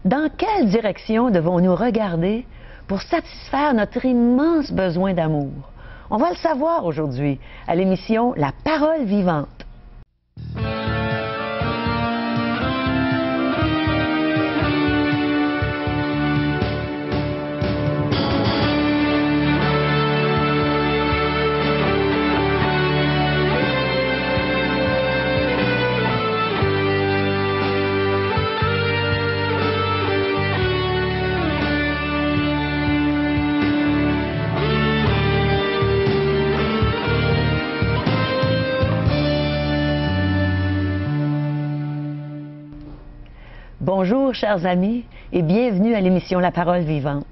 Dans quelle direction devons-nous regarder pour satisfaire notre immense besoin d'amour? On va le savoir aujourd'hui à l'émission La Parole vivante. Bonjour, chers amis, et bienvenue à l'émission La Parole vivante.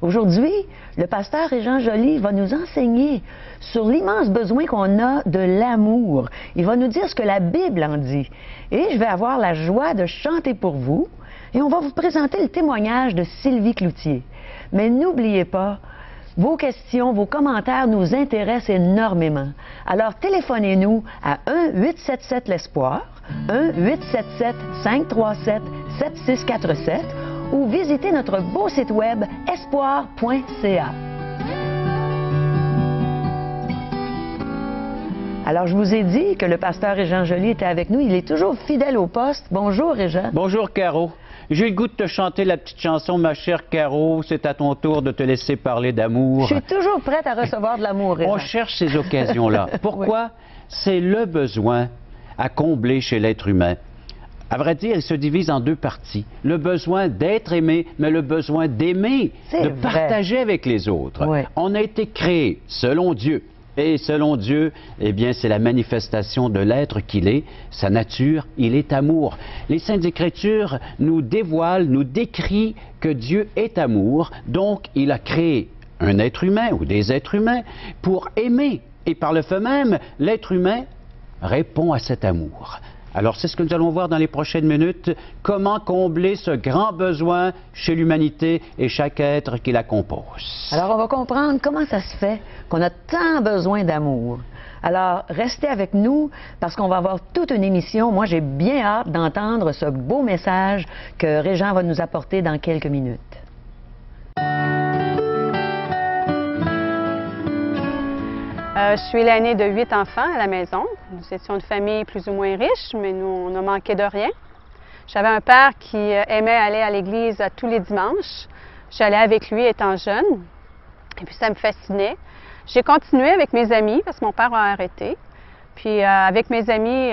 Aujourd'hui, le pasteur Régent Joly va nous enseigner sur l'immense besoin qu'on a de l'amour. Il va nous dire ce que la Bible en dit. Et je vais avoir la joie de chanter pour vous. Et on va vous présenter le témoignage de Sylvie Cloutier. Mais n'oubliez pas, vos questions, vos commentaires nous intéressent énormément. Alors téléphonez-nous à 1-877-l'Espoir, 1-877-537-7647 ou visitez notre beau site web espoir.ca. Alors, je vous ai dit que le pasteur Régent Joly était avec nous. Il est toujours fidèle au poste. Bonjour, Régent. Bonjour, Caro. J'ai le goût de te chanter la petite chanson, ma chère Caro. C'est à ton tour de te laisser parler d'amour. Je suis toujours prête à recevoir de l'amour, Régent. On cherche ces occasions-là. Pourquoi? Oui. C'est le besoin à combler chez l'être humain. À vrai dire, il se divise en deux parties. Le besoin d'être aimé, mais le besoin d'aimer, de partager avec les autres. Oui. On a été créé selon Dieu. Et selon Dieu, eh bien, c'est la manifestation de l'être qu'il est, sa nature, il est amour. Les Saintes Écritures nous dévoilent, nous décrivent que Dieu est amour, donc il a créé un être humain ou des êtres humains pour aimer. Et par le fait même, l'être humain répond à cet amour. Alors, c'est ce que nous allons voir dans les prochaines minutes, comment combler ce grand besoin chez l'humanité et chaque être qui la compose. Alors, on va comprendre comment ça se fait qu'on a tant besoin d'amour. Alors, restez avec nous parce qu'on va avoir toute une émission. Moi, j'ai bien hâte d'entendre ce beau message que Régent va nous apporter dans quelques minutes. Je suis l'aînée de 8 enfants à la maison. Nous étions une famille plus ou moins riche, mais nous, on a manqué de rien. J'avais un père qui aimait aller à l'église tous les dimanches. J'allais avec lui étant jeune, et puis ça me fascinait. J'ai continué avec mes amis, parce que mon père a arrêté. Puis avec mes amis,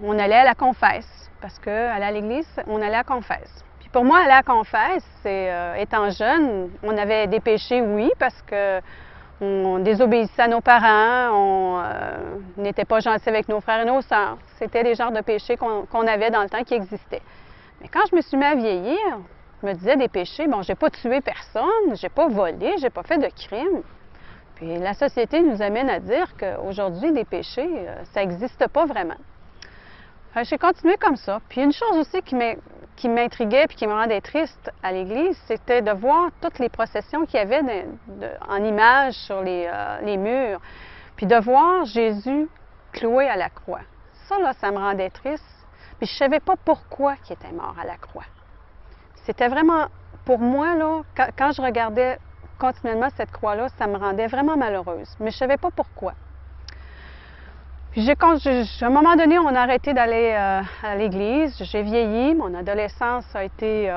on allait à la confesse, parce qu'aller à l'église, on allait à la confesse. Puis pour moi, aller à la confesse, étant jeune, on avait des péchés, oui, parce que on désobéissait à nos parents, on n'était pas gentil avec nos frères et nos sœurs. C'était des genres de péchés qu'on avait dans le temps qui existaient. Mais quand je me suis mis à vieillir, je me disais des péchés, bon, j'ai pas tué personne, j'ai pas volé, j'ai pas fait de crime. Puis la société nous amène à dire qu'aujourd'hui, des péchés, ça n'existe pas vraiment. J'ai continué comme ça. Puis une chose aussi qui m'intriguait et qui me rendait triste à l'Église, c'était de voir toutes les processions qu'il y avait en images sur les murs, puis de voir Jésus cloué à la croix. Ça, là, ça me rendait triste. Puis je ne savais pas pourquoi il était mort à la croix. C'était vraiment, pour moi, là, quand je regardais continuellement cette croix-là, ça me rendait vraiment malheureuse. Mais je ne savais pas pourquoi. Puis à un moment donné, on a arrêté d'aller à l'église. J'ai vieilli. Mon adolescence a été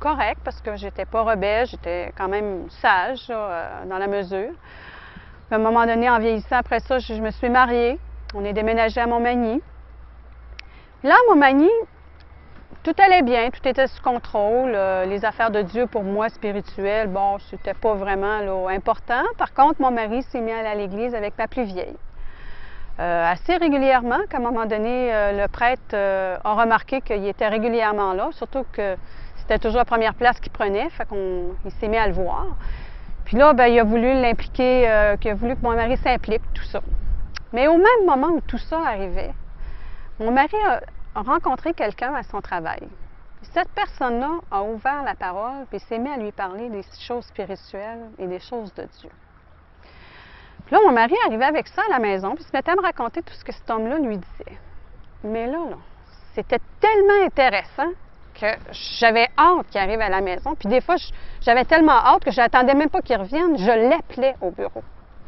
correcte parce que j'étais pas rebelle, j'étais quand même sage dans la mesure. Puis à un moment donné, en vieillissant, après ça, je me suis mariée. On est déménagé à Montmagny. Là, à Montmagny, tout allait bien, tout était sous contrôle. Les affaires de Dieu, pour moi, spirituelles, bon, c'était pas vraiment là, important. Par contre, mon mari s'est mis à aller à l'église avec ma plus vieille. Assez régulièrement, qu'à un moment donné, le prêtre a remarqué qu'il était régulièrement là, surtout que c'était toujours la première place qu'il prenait, fait qu'il s'est mis à le voir. Puis là, bien, il a voulu l'impliquer, qu'il a voulu que mon mari s'implique, tout ça. Mais au même moment où tout ça arrivait, mon mari a rencontré quelqu'un à son travail. Cette personne-là a ouvert la parole, puis s'est mis à lui parler des choses spirituelles et des choses de Dieu. Puis là, mon mari arrivait avec ça à la maison, puis se mettait à me raconter tout ce que cet homme-là lui disait. Mais là, c'était tellement intéressant que j'avais hâte qu'il arrive à la maison. Puis des fois, j'avais tellement hâte que je n'attendais même pas qu'il revienne. Je l'appelais au bureau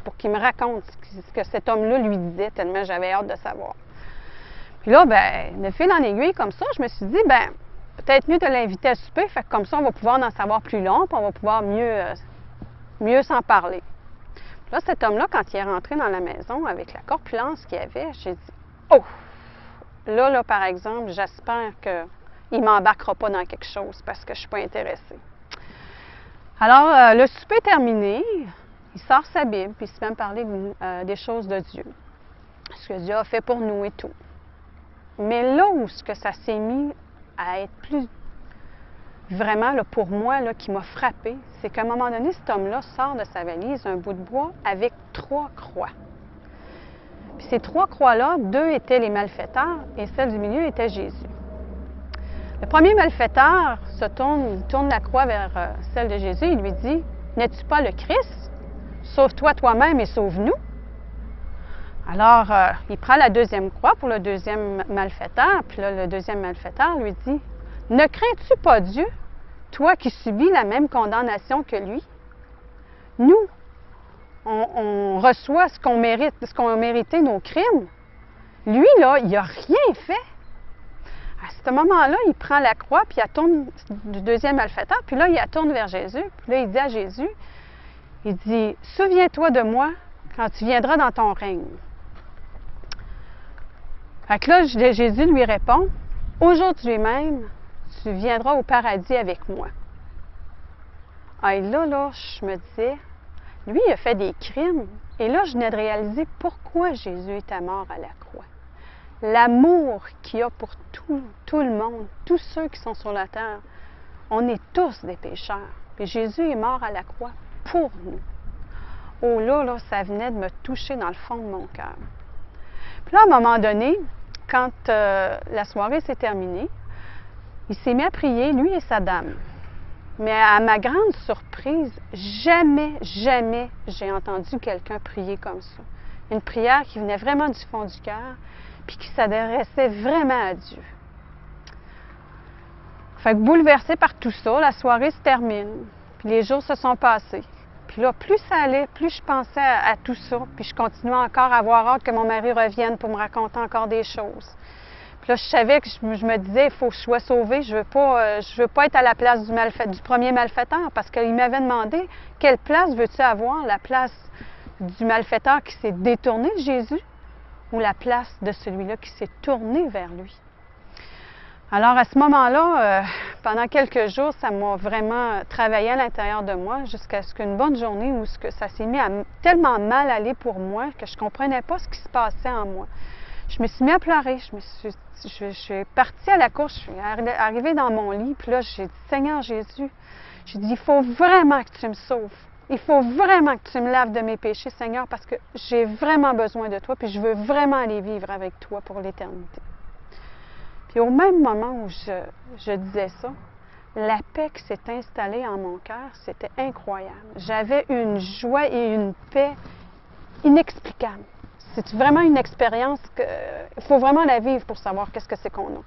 pour qu'il me raconte ce que cet homme-là lui disait, tellement j'avais hâte de savoir. Puis là, ben, de fil en aiguille comme ça, je me suis dit, ben, peut-être mieux de l'inviter à souper, fait que comme ça, on va pouvoir en savoir plus long, puis on va pouvoir mieux s'en parler. Puis là, cet homme-là, quand il est rentré dans la maison avec la corpulence qu'il avait, j'ai dit, oh! Là, par exemple, j'espère qu'il ne m'embarquera pas dans quelque chose parce que je ne suis pas intéressée. Alors, le souper est terminé, il sort sa Bible, puis il se met à me parler des choses de Dieu, ce que Dieu a fait pour nous et tout. Mais là où ce que ça s'est mis à être plus vraiment là, pour moi, là, qui m'a frappée, c'est qu'à un moment donné, cet homme-là sort de sa valise un bout de bois avec 3 croix. Puis ces 3 croix-là, 2 étaient les malfaiteurs et celle du milieu était Jésus. Le premier malfaiteur tourne la croix vers celle de Jésus et lui dit, « N'es-tu pas le Christ? Sauve-toi toi-même et sauve-nous. » Alors, il prend la deuxième croix pour le deuxième malfaiteur, puis là, le deuxième malfaiteur lui dit, « Ne crains-tu pas Dieu, toi qui subis la même condamnation que lui? Nous, on reçoit ce qu'on mérite, ce qu'on a mérité nos crimes. Lui, là, il n'a rien fait. » À ce moment-là, il prend la croix, puis il tourne du deuxième malfaiteur, puis là, il tourne vers Jésus, puis là, il dit à Jésus, il dit, « Souviens-toi de moi quand tu viendras dans ton règne. » Fait que là, Jésus lui répond, « Aujourd'hui même, tu viendras au paradis avec moi. » Et là, je me disais, lui, il a fait des crimes. Et là, je venais de réaliser pourquoi Jésus était mort à la croix. L'amour qu'il a pour tout le monde, tous ceux qui sont sur la terre. On est tous des pécheurs. Et Jésus est mort à la croix pour nous. Oh là, ça venait de me toucher dans le fond de mon cœur. Puis là, à un moment donné, quand la soirée s'est terminée, il s'est mis à prier, lui et sa dame. Mais à ma grande surprise, jamais j'ai entendu quelqu'un prier comme ça. Une prière qui venait vraiment du fond du cœur, puis qui s'adressait vraiment à Dieu. Fait que bouleversée par tout ça, la soirée se termine, puis les jours se sont passés. Puis là, plus ça allait, plus je pensais à tout ça, puis je continuais encore à avoir hâte que mon mari revienne pour me raconter encore des choses. Puis là, je savais que je me disais, il faut que je sois sauvée, je veux pas être à la place du premier malfaiteur, parce qu'il m'avait demandé, quelle place veux-tu avoir, la place du malfaiteur qui s'est détourné de Jésus, ou la place de celui-là qui s'est tourné vers lui. Alors, à ce moment-là, pendant quelques jours, ça m'a vraiment travaillé à l'intérieur de moi jusqu'à ce qu'une bonne journée où ça s'est mis à tellement mal aller pour moi que je ne comprenais pas ce qui se passait en moi. Je me suis mis à pleurer. Je suis partie à la course, je suis arrivée dans mon lit, puis là, j'ai dit, « Seigneur Jésus, j'ai dit, il faut vraiment que tu me sauves. Il faut vraiment que tu me laves de mes péchés, Seigneur, parce que j'ai vraiment besoin de toi, puis je veux vraiment aller vivre avec toi pour l'éternité. » Puis au même moment où je disais ça, la paix qui s'est installée en mon cœur, c'était incroyable. J'avais une joie et une paix inexplicables. C'est vraiment une expérience qu'il faut vraiment la vivre pour savoir qu'est-ce que c'est qu'on a.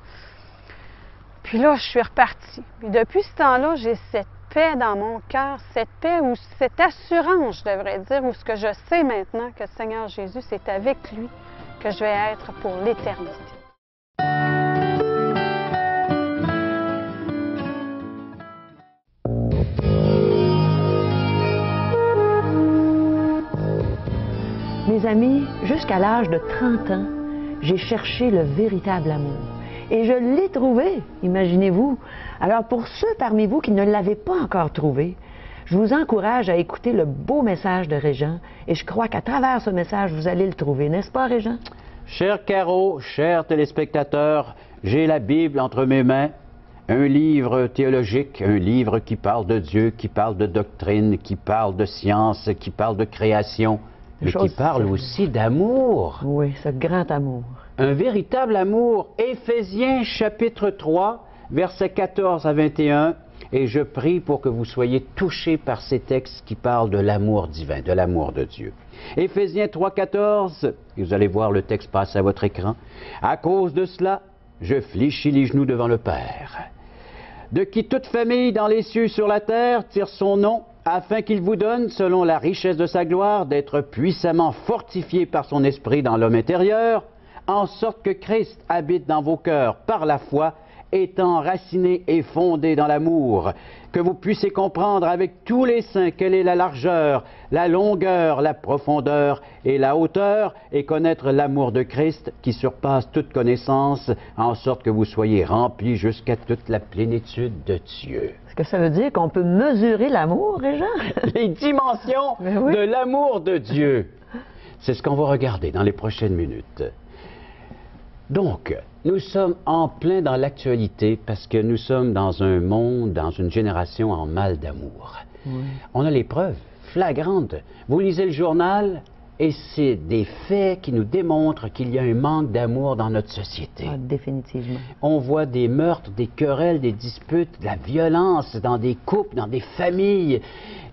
Puis là, je suis repartie. Puis depuis ce temps-là, j'ai cette paix dans mon cœur, cette paix ou cette assurance, je devrais dire, où ce que je sais maintenant que le Seigneur Jésus, c'est avec lui que je vais être pour l'éternité. Mes amis, jusqu'à l'âge de 30 ans, j'ai cherché le véritable amour. Et je l'ai trouvé, imaginez-vous. Alors pour ceux parmi vous qui ne l'avaient pas encore trouvé, je vous encourage à écouter le beau message de Régent. Et je crois qu'à travers ce message, vous allez le trouver, n'est-ce pas, Régent? Cher Caro, chers téléspectateurs, j'ai la Bible entre mes mains, un livre théologique, un livre qui parle de Dieu, qui parle de doctrine, qui parle de science, qui parle de création, mais qui parle aussi d'amour. Oui, ce grand amour. Un véritable amour. Éphésiens chapitre 3, versets 14 à 21. Et je prie pour que vous soyez touchés par ces textes qui parlent de l'amour divin, de l'amour de Dieu. Éphésiens 3, 14, et vous allez voir le texte passer à votre écran. À cause de cela, je fléchis les genoux devant le Père, de qui toute famille dans les cieux sur la terre tire son nom, afin qu'il vous donne, selon la richesse de sa gloire, d'être puissamment fortifié par son esprit dans l'homme intérieur, en sorte que Christ habite dans vos cœurs par la foi, étant enraciné et fondé dans l'amour, que vous puissiez comprendre avec tous les saints quelle est la largeur, la longueur, la profondeur et la hauteur, et connaître l'amour de Christ qui surpasse toute connaissance, en sorte que vous soyez remplis jusqu'à toute la plénitude de Dieu. Est-ce que ça veut dire qu'on peut mesurer l'amour, Régent? Les dimensions oui. de l'amour de Dieu. C'est ce qu'on va regarder dans les prochaines minutes. Donc, nous sommes en plein dans l'actualité parce que nous sommes dans un monde, dans une génération en mal d'amour. Oui. On a les preuves flagrantes. Vous lisez le journal et c'est des faits qui nous démontrent qu'il y a un manque d'amour dans notre société. Ah, définitivement. On voit des meurtres, des querelles, des disputes, de la violence dans des couples, dans des familles.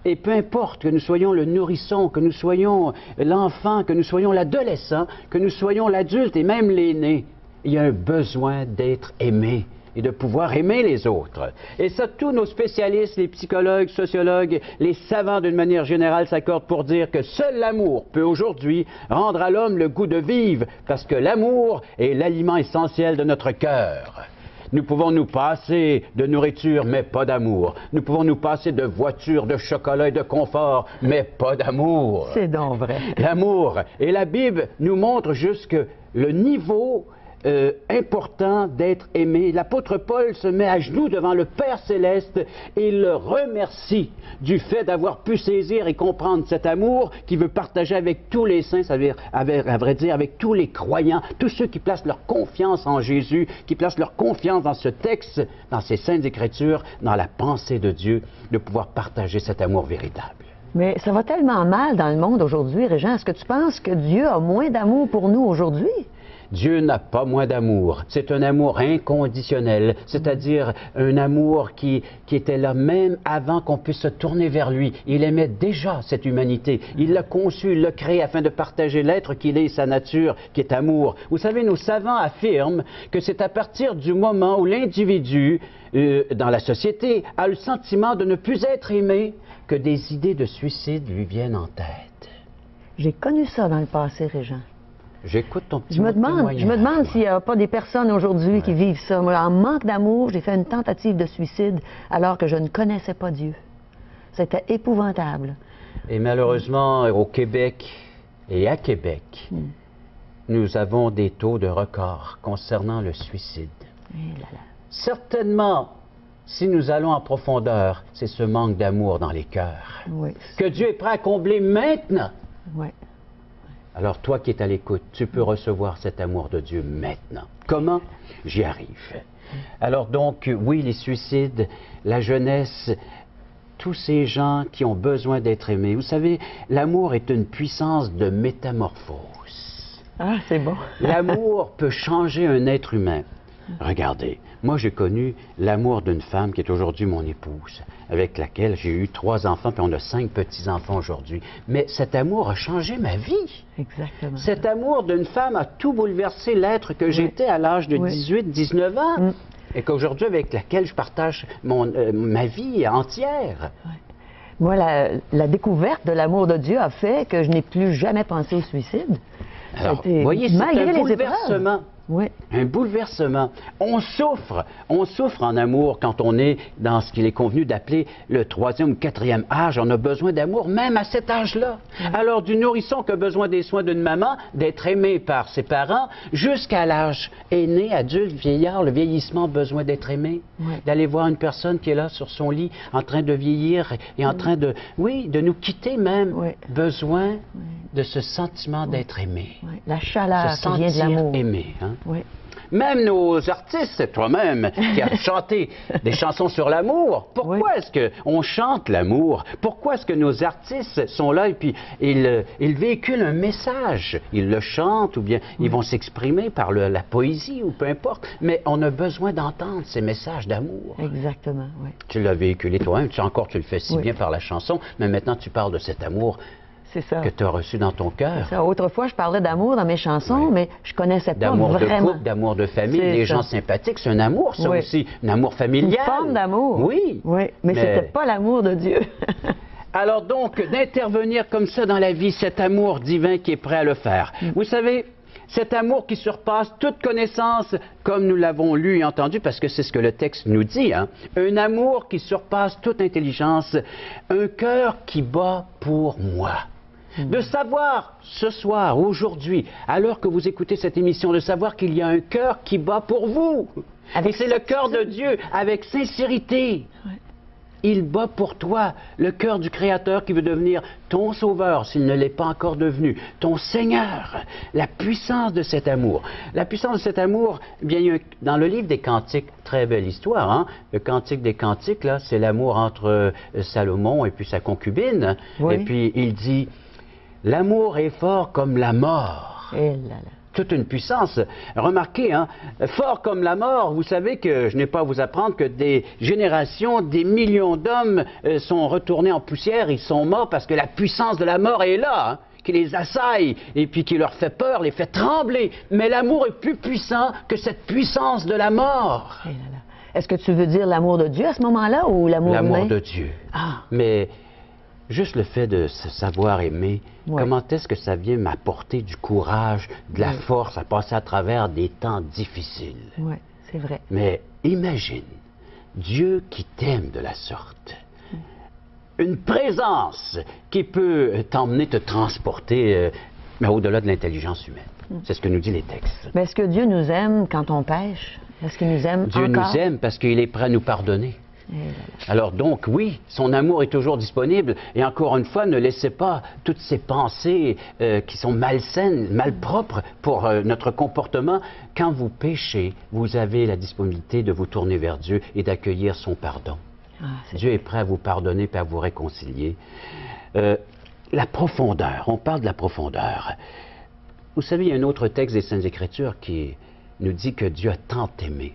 Et peu importe que nous soyons le nourrisson, que nous soyons l'enfant, que nous soyons l'adolescent, que nous soyons l'adulte et même l'aîné, il y a un besoin d'être aimé et de pouvoir aimer les autres. Et ça, tous nos spécialistes, les psychologues, sociologues, les savants d'une manière générale s'accordent pour dire que seul l'amour peut aujourd'hui rendre à l'homme le goût de vivre, parce que l'amour est l'aliment essentiel de notre cœur. Nous pouvons nous passer de nourriture, mais pas d'amour. Nous pouvons nous passer de voitures, de chocolat et de confort, mais pas d'amour. C'est donc vrai. L'amour. Et la Bible nous montre jusque le niveau important d'être aimé. L'apôtre Paul se met à genoux devant le Père Céleste et il le remercie du fait d'avoir pu saisir et comprendre cet amour qu'il veut partager avec tous les saints, c'est-à-dire, à vrai dire, avec tous les croyants, tous ceux qui placent leur confiance en Jésus, qui placent leur confiance dans ce texte, dans ces saintes Écritures, dans la pensée de Dieu, de pouvoir partager cet amour véritable. Mais ça va tellement mal dans le monde aujourd'hui, Régent. Est-ce que tu penses que Dieu a moins d'amour pour nous aujourd'hui? Dieu n'a pas moins d'amour. C'est un amour inconditionnel, c'est-à-dire un amour qui était là même avant qu'on puisse se tourner vers lui. Il aimait déjà cette humanité. Il l'a conçue, il l'a créée afin de partager l'être qu'il est et sa nature, qui est amour. Vous savez, nos savants affirment que c'est à partir du moment où l'individu, dans la société, a le sentiment de ne plus être aimé, que des idées de suicide lui viennent en tête. J'ai connu ça dans le passé, Régent. J'écoute ton petit Je me demande s'il n'y a pas des personnes aujourd'hui qui vivent ça. Moi, en manque d'amour, j'ai fait une tentative de suicide alors que je ne connaissais pas Dieu. C'était épouvantable. Et malheureusement, au Québec et à Québec, nous avons des taux de record concernant le suicide. Certainement, si nous allons en profondeur, c'est ce manque d'amour dans les cœurs que Dieu est prêt à combler maintenant. Alors, toi qui es à l'écoute, tu peux recevoir cet amour de Dieu maintenant. Comment? J'y arrive. Alors donc, oui, les suicides, la jeunesse, tous ces gens qui ont besoin d'être aimés. Vous savez, l'amour est une puissance de métamorphose. Ah, c'est bon. L'amour peut changer un être humain. Regardez, moi j'ai connu l'amour d'une femme qui est aujourd'hui mon épouse, avec laquelle j'ai eu 3 enfants, puis on a 5 petits-enfants aujourd'hui. Mais cet amour a changé ma vie. Exactement. Cet amour d'une femme a tout bouleversé l'être que j'étais à l'âge de 18-19 ans, et qu'aujourd'hui avec laquelle je partage ma vie entière. Moi, la découverte de l'amour de Dieu a fait que je n'ai plus jamais pensé au suicide. Alors, vous voyez, c'est un bouleversement. Un bouleversement. On souffre en amour quand on est dans ce qu'il est convenu d'appeler le 3e ou 4e âge. On a besoin d'amour, même à cet âge-là. Alors, du nourrisson qui a besoin des soins d'une maman, d'être aimé par ses parents, jusqu'à l'âge aîné, adulte, vieillard, le vieillissement, besoin d'être aimé. D'aller voir une personne qui est là sur son lit, en train de vieillir et en train de, de nous quitter même. Besoin de ce sentiment d'être aimé. La chaleur qui vient de l'amour. Aimé, hein? Même nos artistes, toi-même, qui as chanté des chansons sur l'amour, pourquoi est-ce qu'on chante l'amour? Pourquoi est-ce que nos artistes sont là et puis ils véhiculent un message? Ils le chantent ou bien ils vont s'exprimer par la poésie ou peu importe, mais on a besoin d'entendre ces messages d'amour. Exactement, Tu l'as véhiculé toi-même, tu le fais si bien par la chanson, mais maintenant tu parles de cet amour C'est ça. que tu as reçu dans ton cœur. Ça. Autrefois, je parlais d'amour dans mes chansons, Oui. mais je connaissais pas D'amour de vraiment. couple, d'amour de famille, C'est des ça. gens sympathiques, c'est un amour, ça Oui. aussi. Un amour Une familial. forme d'amour. Oui. Oui, mais c'était pas l'amour de Dieu. Alors donc, d'intervenir comme ça dans la vie, cet amour divin qui est prêt à le faire. Vous savez, cet amour qui surpasse toute connaissance, comme nous l'avons lu et entendu, parce que c'est ce que le texte nous dit, hein? Un amour qui surpasse toute intelligence, un cœur qui bat pour moi. De savoir ce soir, aujourd'hui, à l'heure que vous écoutez cette émission, de savoir qu'il y a un cœur qui bat pour vous. Et c'est le cœur de Dieu, avec sincérité. Ouais. Il bat pour toi, le cœur du Créateur qui veut devenir ton sauveur, s'il ne l'est pas encore devenu, ton Seigneur. La puissance de cet amour. La puissance de cet amour, eh bien, il y a dans le livre des Cantiques, très belle histoire, hein? Le Cantique des Cantiques, là, c'est l'amour entre Salomon et puis sa concubine. Oui. Et puis, il dit, l'amour est fort comme la mort. Eh là là. Toute une puissance. Remarquez, hein, fort comme la mort, vous savez que je n'ai pas à vous apprendre que des générations, des millions d'hommes sont retournés en poussière, ils sont morts parce que la puissance de la mort est là, hein, qui les assaille et puis qui leur fait peur, les fait trembler. Mais l'amour est plus puissant que cette puissance de la mort. Eh là là. Est-ce que tu veux dire l'amour de Dieu à ce moment-là ou l'amour humain? L'amour de Dieu. Ah. Mais juste le fait de se savoir aimer, Ouais. comment est-ce que ça vient m'apporter du courage, de la Oui. force à passer à travers des temps difficiles? Oui, c'est vrai. Mais imagine Dieu qui t'aime de la sorte. Une présence qui peut t'emmener, te transporter mais au-delà de l'intelligence humaine. C'est ce que nous disent les textes. Mais est-ce que Dieu nous aime quand on pêche? Est-ce qu'il nous aime Dieu encore? nous aime parce qu'il est prêt à nous pardonner. Eh là là. Alors donc, oui, son amour est toujours disponible. Et encore une fois, ne laissez pas toutes ces pensées qui sont malsaines, malpropres pour notre comportement. Quand vous péchez, vous avez la disponibilité de vous tourner vers Dieu et d'accueillir son pardon. Ah, c'est Dieu est prêt à vous pardonner et à vous réconcilier. La profondeur, on parle de la profondeur. Vous savez, il y a un autre texte des Saintes Écritures qui nous dit que Dieu a tant aimé.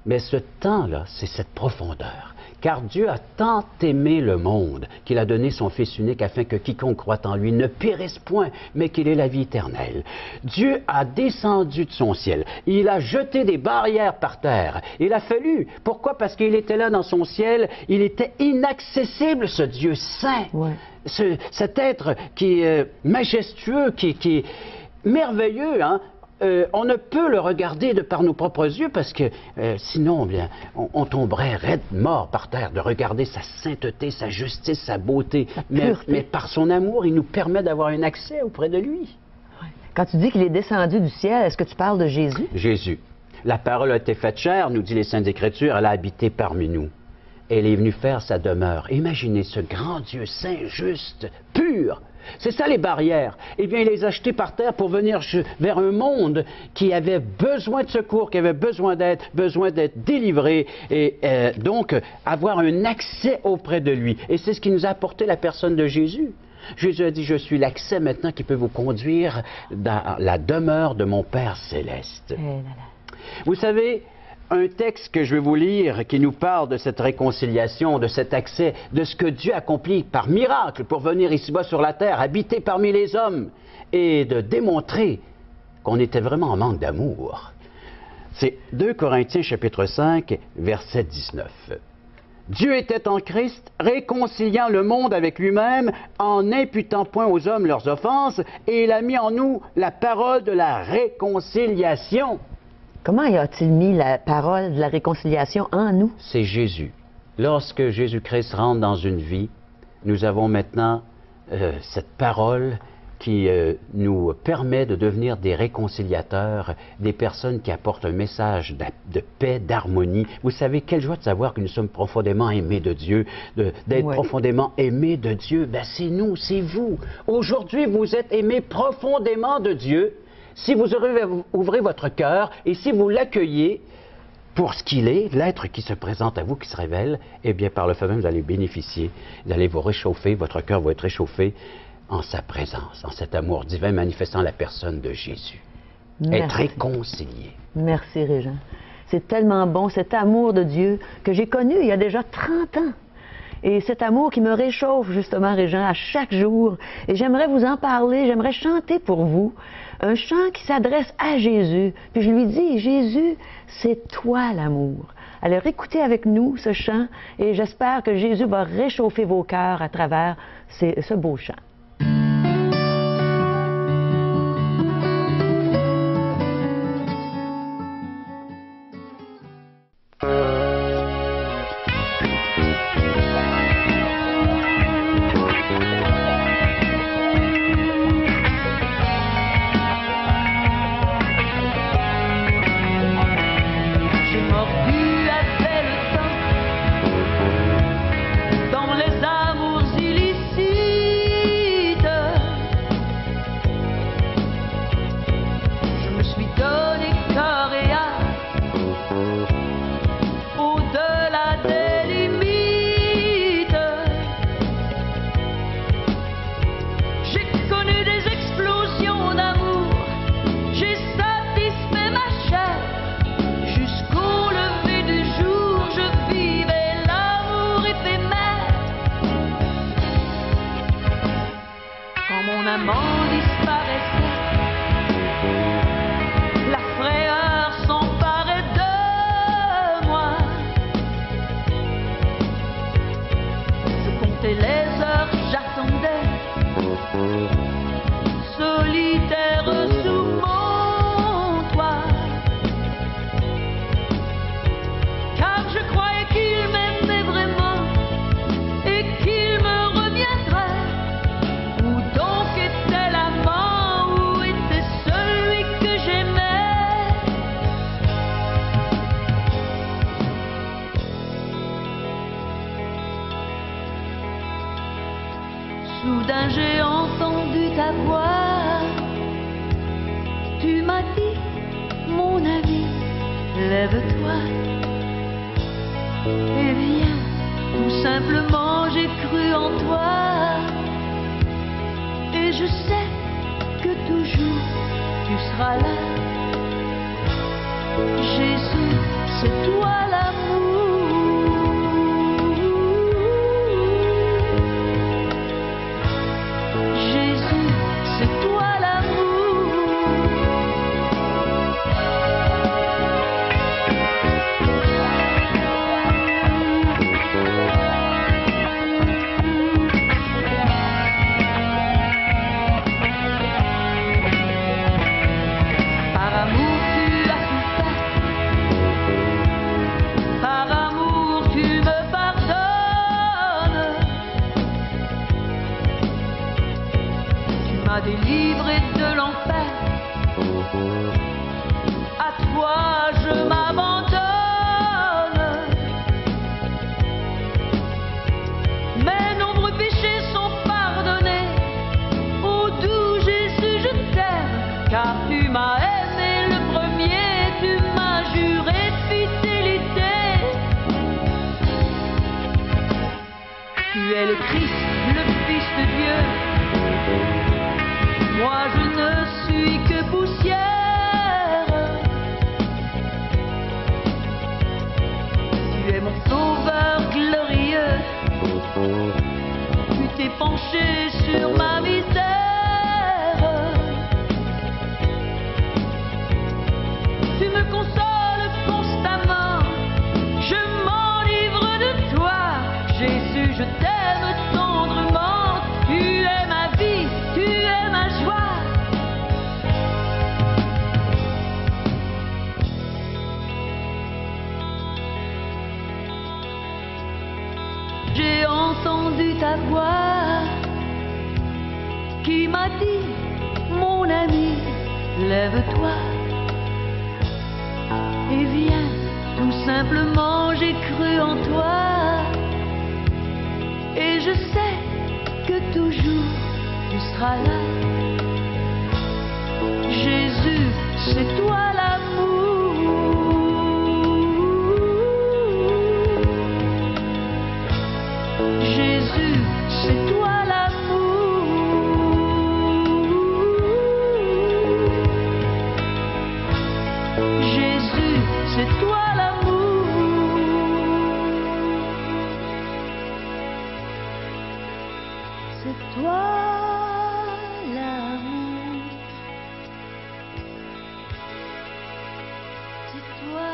Mais ce temps-là, c'est cette profondeur. Car Dieu a tant aimé le monde qu'il a donné son Fils unique afin que quiconque croit en lui ne périsse point, mais qu'il ait la vie éternelle. Dieu a descendu de son ciel. Il a jeté des barrières par terre. Il a fallu. Pourquoi? Parce qu'il était là dans son ciel. Il était inaccessible, ce Dieu saint. Ouais. Cet être qui est majestueux, qui est merveilleux, hein? On ne peut le regarder de par nos propres yeux parce que sinon, bien, on tomberait raide mort par terre de regarder sa sainteté, sa justice, sa beauté. Mais par son amour, il nous permet d'avoir un accès auprès de lui. Ouais. Quand tu dis qu'il est descendu du ciel, est-ce que tu parles de Jésus? Jésus. La parole a été faite chair, nous dit les Saintes Écritures, elle a habité parmi nous. Elle est venue faire sa demeure. Imaginez ce grand Dieu saint, juste, pur. C'est ça les barrières. Eh bien, il les a jetées par terre pour venir vers un monde qui avait besoin de secours, qui avait besoin d'être délivré et donc avoir un accès auprès de lui. Et c'est ce qui nous a apporté la personne de Jésus. Jésus a dit, je suis l'accès maintenant qui peut vous conduire dans la demeure de mon Père céleste. Eh là là. Vous savez, un texte que je vais vous lire qui nous parle de cette réconciliation, de cet accès, de ce que Dieu accomplit par miracle pour venir ici-bas sur la terre, habiter parmi les hommes et de démontrer qu'on était vraiment en manque d'amour. C'est 2 Corinthiens chapitre 5, verset 19. Dieu était en Christ, réconciliant le monde avec lui-même, en n'imputant point aux hommes leurs offenses, et il a mis en nous la parole de la réconciliation. Comment a-t-il mis la parole de la réconciliation en nous? C'est Jésus. Lorsque Jésus-Christ rentre dans une vie, nous avons maintenant cette parole qui nous permet de devenir des réconciliateurs, des personnes qui apportent un message de paix, d'harmonie. Vous savez, quelle joie de savoir que nous sommes profondément aimés de Dieu, d'être profondément aimés de Dieu. Ben, c'est nous, c'est vous. Aujourd'hui, vous êtes aimés profondément de Dieu. Si vous ouvrez votre cœur et si vous l'accueillez pour ce qu'il est, l'être qui se présente à vous, qui se révèle, eh bien, par le fait même, vous allez bénéficier, vous allez vous réchauffer, votre cœur va être réchauffé en sa présence, en cet amour divin manifestant la personne de Jésus. Merci. Être réconcilié. Merci, Régent. C'est tellement bon, cet amour de Dieu que j'ai connu il y a déjà 30 ans. Et cet amour qui me réchauffe, justement, Régent, à chaque jour. Et j'aimerais vous en parler, j'aimerais chanter pour vous un chant qui s'adresse à Jésus. Puis je lui dis, Jésus, c'est toi l'amour. Alors écoutez avec nous ce chant et j'espère que Jésus va réchauffer vos cœurs à travers ce beau chant. Mon amant disparaissait, la frayeur s'emparait de moi. Je comptais les heures, j'attendais, solitaire sous mon toit, car je croyais qu'il m'aimait vraiment et qu'il me reviendrait. Soudain j'ai entendu ta voix, tu m'as dit, mon ami, lève-toi et viens, tout simplement j'ai cru en toi, et je sais que toujours tu seras là. Jésus, c'est toi l'amour. Délivré de l'enfer, à toi je m'abandonne. Mes nombreux péchés sont pardonnés, ô doux Jésus je t'aime, car tu m'as aimé le premier, tu m'as juré de fidélité. Tu es le Christ, le Fils de Dieu. Moi je ne suis que poussière. Tu es mon sauveur glorieux. Tu t'es penché sur ma misère. Tu me consoles constamment. Je m'enivre de toi. Jésus, je t'aime tendrement. Tu es ma vie, tu es ma joie. J'ai entendu ta voix qui m'a dit, mon ami, lève-toi et viens, tout simplement j'ai cru en toi et je sais que toujours tu seras là. Jésus, c'est toi l'amour. Jésus, c'est toi l'amour. Jésus, c'est toi l'amour. C'est toi l'amour, c'est toi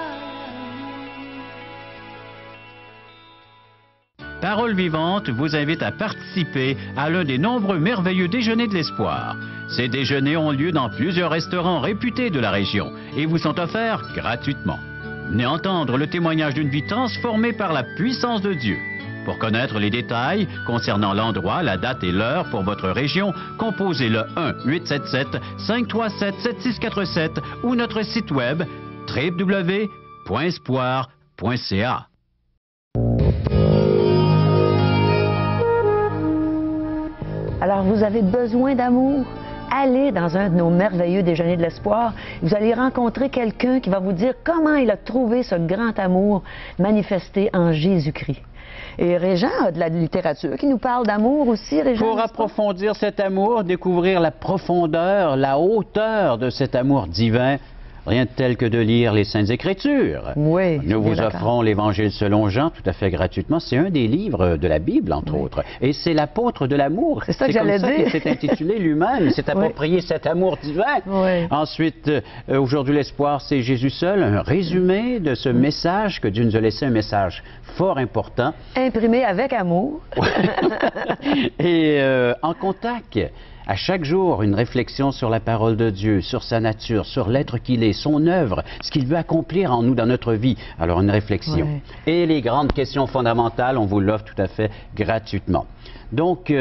l'amour. Parole Vivante vous invite à participer à l'un des nombreux merveilleux déjeuners de l'espoir. Ces déjeuners ont lieu dans plusieurs restaurants réputés de la région et vous sont offerts gratuitement. Venez entendre le témoignage d'une vie transformée par la puissance de Dieu. Pour connaître les détails concernant l'endroit, la date et l'heure pour votre région, composez le 1-877-537-7647 ou notre site web www.espoir.ca. Alors, vous avez besoin d'amour? Allez dans un de nos merveilleux déjeuners de l'espoir. Vous allez rencontrer quelqu'un qui va vous dire comment il a trouvé ce grand amour manifesté en Jésus-Christ. Et Régent a de la littérature qui nous parle d'amour aussi, Régent. Pour approfondir cet amour, découvrir la profondeur, la hauteur de cet amour divin, rien de tel que de lire les Saintes Écritures. Oui. Nous vous offrons l'Évangile selon Jean tout à fait gratuitement. C'est un des livres de la Bible, entre autres. Et c'est l'apôtre de l'amour. C'est ça que j'allais dire. C'est comme ça qu'il s'est intitulé lui-même. Il s'est approprié cet amour divin. Oui. Ensuite, aujourd'hui, l'espoir, c'est Jésus seul. Un résumé de ce message que Dieu nous a laissé, un message fort important. Imprimé avec amour. Et en contact. À chaque jour, une réflexion sur la parole de Dieu, sur sa nature, sur l'être qu'il est, son œuvre, ce qu'il veut accomplir en nous dans notre vie. Alors, une réflexion. Ouais. Et les grandes questions fondamentales, on vous l'offre tout à fait gratuitement. Donc,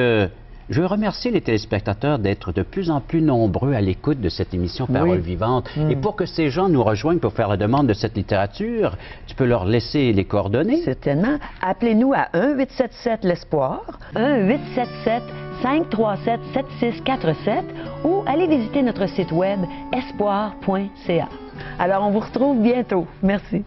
je veux remercier les téléspectateurs d'être de plus en plus nombreux à l'écoute de cette émission Parole Vivante. Et pour que ces gens nous rejoignent pour faire la demande de cette littérature, tu peux leur laisser les coordonnées. Certainement. Appelez-nous à 1-877-l'Espoir, 1-877-537-7647 ou allez visiter notre site web espoir.ca. Alors, on vous retrouve bientôt. Merci.